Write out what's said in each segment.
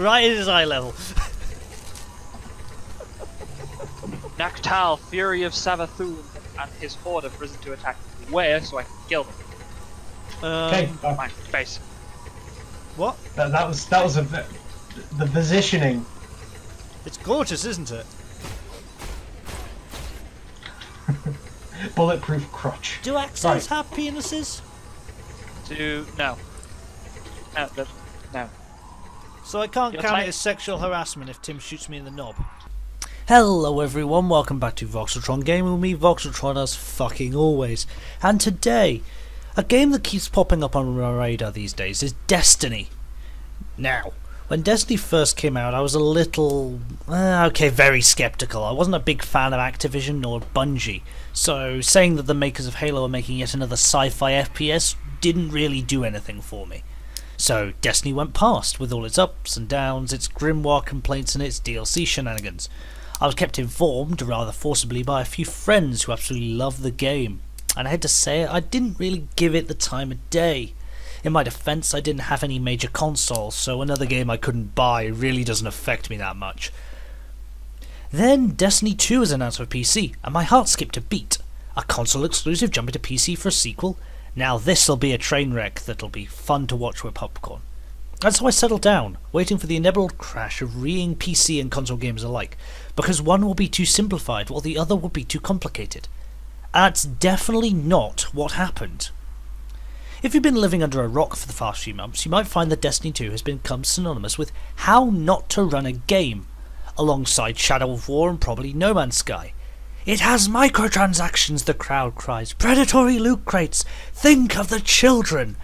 Right in his eye level. Nactal, Fury of Savathun, and his horde have risen to attack. Where, so I can kill them. Okay. My face. What? That was the positioning. It's gorgeous, isn't it? Bulletproof crotch. Do axes Right. have penises? No. No. So I can't You're count tight. it as sexual harassment if Tim shoots me in the knob. Hello everyone, welcome back to VoxelTron Gaming with me, VoxelTron as fucking always. And today, a game that keeps popping up on my radar these days is Destiny. Now, when Destiny first came out I was a little, very skeptical. I wasn't a big fan of Activision nor Bungie, so saying that the makers of Halo are making yet another sci-fi FPS didn't really do anything for me. So Destiny went past, with all its ups and downs, its grimoire complaints and its DLC shenanigans. I was kept informed, rather forcibly, by a few friends who absolutely loved the game, and I had to say I didn't really give it the time of day. In my defence, I didn't have any major consoles, so another game I couldn't buy really doesn't affect me that much. Then Destiny 2 was announced for PC, and my heart skipped a beat. A console exclusive jumping to PC for a sequel? Now this'll be a train wreck that'll be fun to watch with popcorn. And so I settled down, waiting for the inevitable crash of reeing PC and console games alike, because one will be too simplified while the other will be too complicated. And that's definitely not what happened. If you've been living under a rock for the past few months, you might find that Destiny 2 has become synonymous with how not to run a game, alongside Shadow of War and probably No Man's Sky. It has microtransactions, the crowd cries. Predatory loot crates. Think of the children.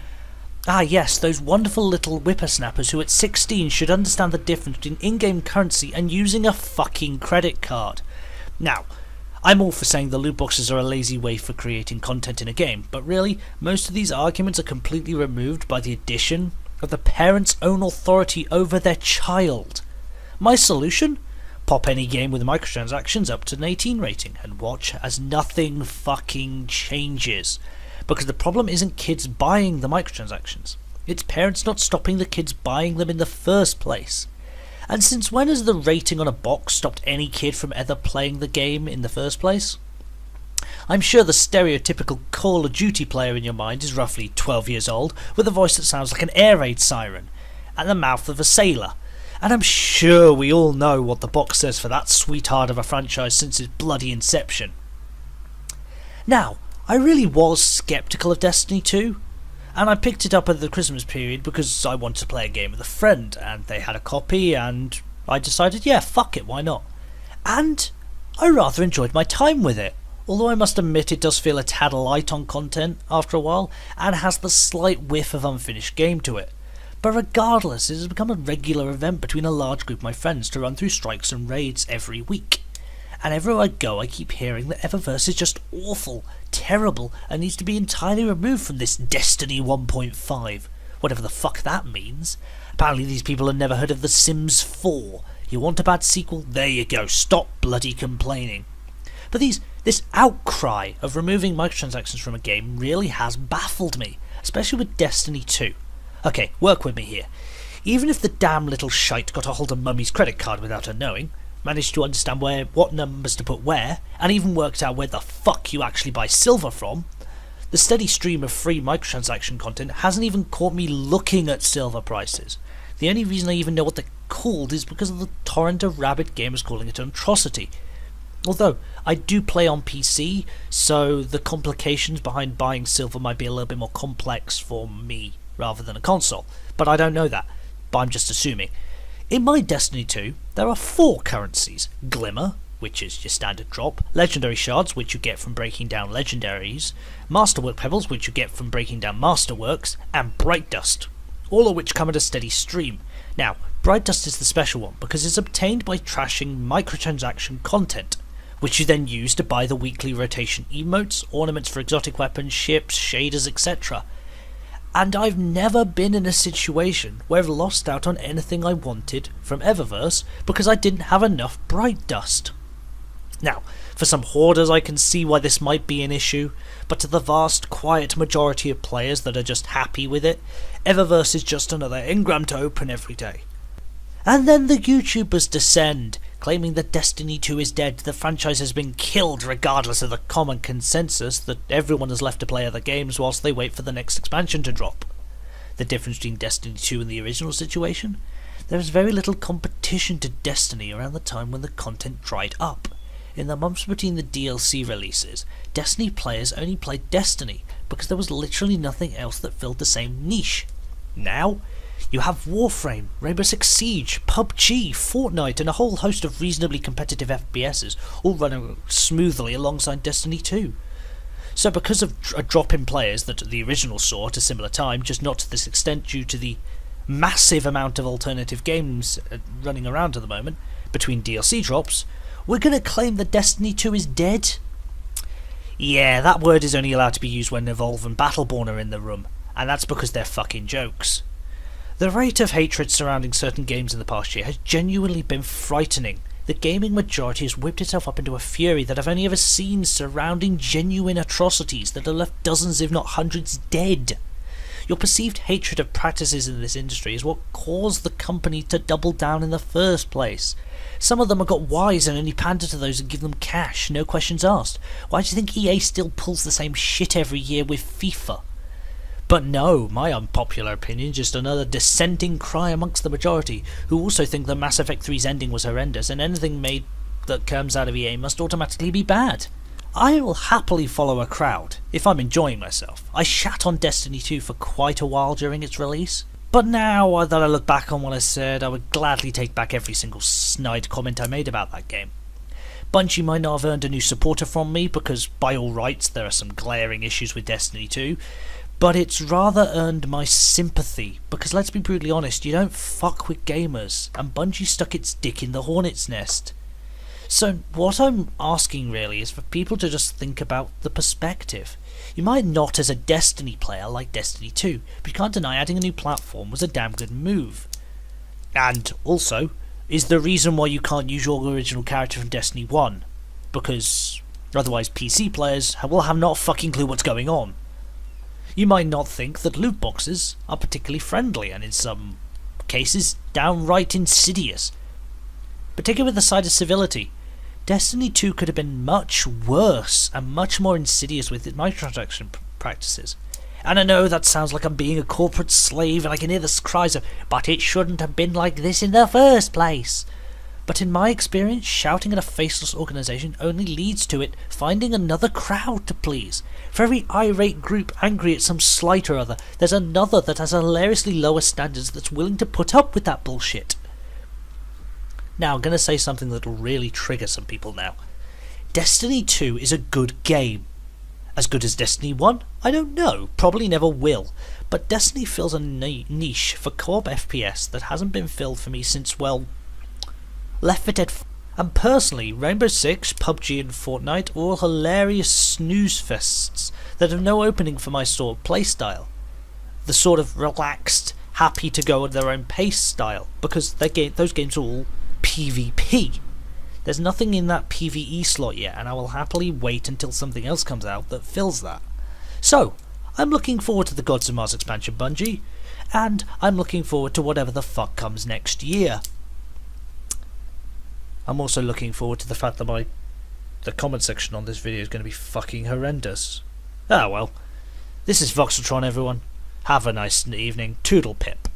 Ah yes, those wonderful little whippersnappers who at 16 should understand the difference between in-game currency and using a fucking credit card. Now, I'm all for saying the loot boxes are a lazy way for creating content in a game, but really, most of these arguments are completely removed by the addition of the parent's own authority over their child. My solution? Pop any game with microtransactions up to an 18 rating and watch as nothing fucking changes. Because the problem isn't kids buying the microtransactions, it's parents not stopping the kids buying them in the first place. And since when has the rating on a box stopped any kid from ever playing the game in the first place? I'm sure the stereotypical Call of Duty player in your mind is roughly 12 years old, with a voice that sounds like an air raid siren, and the mouth of a sailor. And I'm sure we all know what the box says for that sweetheart of a franchise since its bloody inception. Now, I really was skeptical of Destiny 2, and I picked it up at the Christmas period because I wanted to play a game with a friend, and they had a copy, and I decided, yeah, fuck it, why not? And I rather enjoyed my time with it, although I must admit it does feel a tad light on content after a while, and has the slight whiff of unfinished game to it. But regardless, it has become a regular event between a large group of my friends to run through strikes and raids every week. And everywhere I go I keep hearing that Eververse is just awful, terrible, and needs to be entirely removed from this Destiny 1.5. Whatever the fuck that means. Apparently these people have never heard of The Sims 4. You want a bad sequel? There you go, stop bloody complaining. But this outcry of removing microtransactions from a game really has baffled me, especially with Destiny 2. Okay, work with me here. Even if the damn little shite got a hold of Mummy's credit card without her knowing, managed to understand what numbers to put where, and even worked out where the fuck you actually buy silver from, the steady stream of free microtransaction content hasn't even caught me looking at silver prices. The only reason I even know what they're called is because of the torrent of rabid gamers calling it an atrocity. Although, I do play on PC, so the complications behind buying silver might be a little bit more complex for me rather than a console, but I don't know that, but I'm just assuming. In my Destiny 2, there are 4 currencies: Glimmer, which is your standard drop, Legendary Shards, which you get from breaking down Legendaries, Masterwork Pebbles, which you get from breaking down Masterworks, and Bright Dust, all of which come at a steady stream. Now, Bright Dust is the special one because it's obtained by trashing microtransaction content, which you then use to buy the weekly rotation emotes, ornaments for exotic weapons, ships, shaders, etc. And I've never been in a situation where I've lost out on anything I wanted from Eververse because I didn't have enough Bright Dust. Now, for some hoarders I can see why this might be an issue, but to the vast, quiet majority of players that are just happy with it, Eververse is just another engram to open every day. And then the YouTubers descend, claiming that Destiny 2 is dead, the franchise has been killed regardless of the common consensus that everyone is left to play other games whilst they wait for the next expansion to drop. The difference between Destiny 2 and the original situation? There is very little competition to Destiny around the time when the content dried up. In the months between the DLC releases, Destiny players only played Destiny because there was literally nothing else that filled the same niche. Now, you have Warframe, Rainbow Six Siege, PUBG, Fortnite, and a whole host of reasonably competitive FPSs all running smoothly alongside Destiny 2. So because of a drop in players that the original saw at a similar time, just not to this extent due to the massive amount of alternative games running around at the moment, between DLC drops, we're going to claim that Destiny 2 is dead? Yeah, that word is only allowed to be used when Evolve and Battleborn are in the room, and that's because they're fucking jokes. The rate of hatred surrounding certain games in the past year has genuinely been frightening. The gaming majority has whipped itself up into a fury that I've only ever seen surrounding genuine atrocities that have left dozens if not hundreds dead. Your perceived hatred of practices in this industry is what caused the company to double down in the first place. Some of them have got wise and only pander to those and give them cash, no questions asked. Why do you think EA still pulls the same shit every year with FIFA? But no, my unpopular opinion, just another dissenting cry amongst the majority, who also think that Mass Effect 3's ending was horrendous and anything made that comes out of EA must automatically be bad. I will happily follow a crowd, if I'm enjoying myself. I shat on Destiny 2 for quite a while during its release, but now that I look back on what I said, I would gladly take back every single snide comment I made about that game. Bungie might not have earned a new supporter from me, because by all rights there are some glaring issues with Destiny 2, but it's rather earned my sympathy, because let's be brutally honest, you don't fuck with gamers, and Bungie stuck its dick in the hornet's nest. So what I'm asking really is for people to just think about the perspective. You might not as a Destiny player like Destiny 2, but you can't deny adding a new platform was a damn good move. And also, is the reason why you can't use your original character from Destiny 1, because otherwise PC players will have not a fucking clue what's going on. You might not think that loot boxes are particularly friendly, and in some cases downright insidious. Particularly with the side of civility, Destiny 2 could have been much worse and much more insidious with its microtransaction practices. And I know that sounds like I'm being a corporate slave, and I can hear the cries of, but it shouldn't have been like this in the first place. But in my experience, shouting at a faceless organisation only leads to it finding another crowd to please. For every irate group angry at some slight or other, there's another that has hilariously lower standards that's willing to put up with that bullshit. Now, I'm going to say something that'll really trigger some people now. Destiny 2 is a good game. As good as Destiny 1? I don't know, probably never will. But Destiny fills a niche for co-op FPS that hasn't been filled for me since, well, Left 4 Dead. And personally, Rainbow Six, PUBG and Fortnite are all hilarious snooze fests that have no opening for my sort of playstyle. The sort of relaxed, happy to go at their own pace style, because those games are all PvP. There's nothing in that PvE slot yet, and I will happily wait until something else comes out that fills that. So, I'm looking forward to the Gods of Mars expansion, Bungie, and I'm looking forward to whatever the fuck comes next year. I'm also looking forward to the fact that the comment section on this video is going to be fucking horrendous. Ah well. This is VoxelTron, everyone. Have a nice evening. Toodle pip.